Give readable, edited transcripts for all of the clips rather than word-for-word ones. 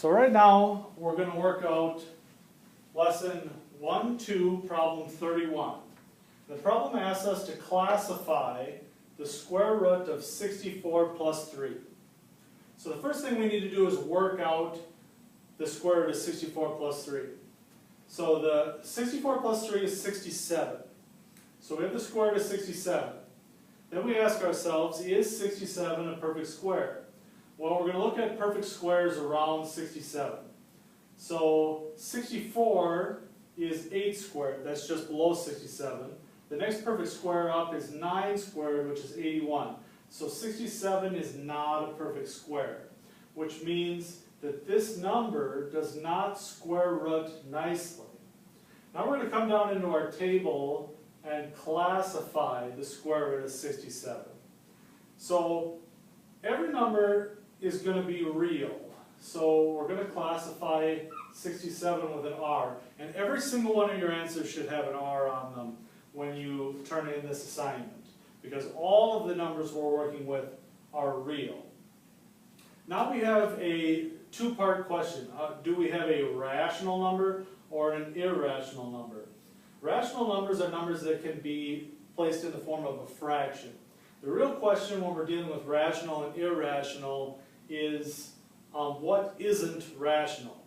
So right now, we're going to work out lesson 1-2, problem 31. The problem asks us to classify the square root of 64 plus 3. So the first thing we need to do is work out the square root of 64 plus 3. So the 64 plus 3 is 67. So we have the square root of 67. Then we ask ourselves, is 67 a perfect square? Well, we're going to look at perfect squares around 67. So 64 is 8 squared, that's just below 67. The next perfect square up is 9 squared, which is 81. So 67 is not a perfect square, which means that this number does not square root nicely. Now we're going to come down into our table and classify the square root of 67. So every number is going to be real. So we're going to classify 67 with an R. And every single one of your answers should have an R on them when you turn in this assignment, because all of the numbers we're working with are real. Now we have a two-part question. Do we have a rational number or an irrational number? Rational numbers are numbers that can be placed in the form of a fraction. The real question when we're dealing with rational and irrational is what isn't rational.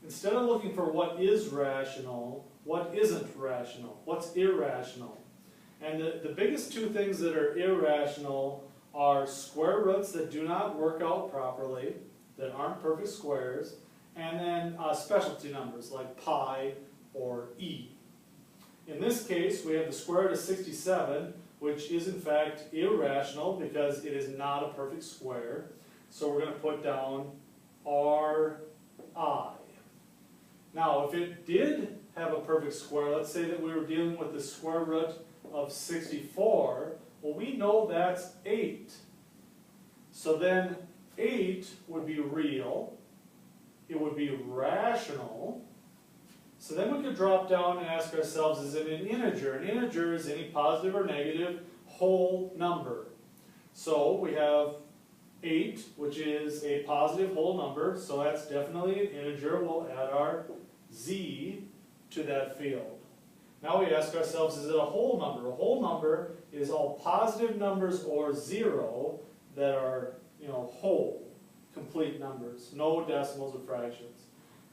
Instead of looking for what is rational, what isn't rational, what's irrational. And the biggest two things that are irrational are square roots that do not work out properly, that aren't perfect squares, and then specialty numbers like pi or e. In this case, we have the square root of 67, which is in fact irrational because it is not a perfect square. So we're going to put down Ri. Now, if it did have a perfect square, let's say that we were dealing with the square root of 64, well, we know that's 8. So then 8 would be real, it would be rational. So then we could drop down and ask ourselves, is it an integer? An integer is any positive or negative whole number. So we have 8, which is a positive whole number, so that's definitely an integer. We'll add our z to that field. Now we ask ourselves, is it a whole number? A whole number is all positive numbers or 0 that are, whole, complete numbers, no decimals or fractions.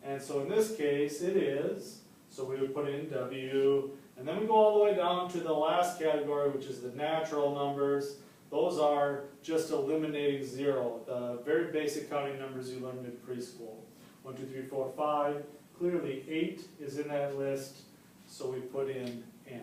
And so in this case, it is, so we would put in W, and then we go all the way down to the last category, which is the natural numbers. Those are just eliminating 0, the very basic counting numbers you learned in preschool. 1, 2, 3, 4, 5. Clearly 8 is in that list, so we put in N.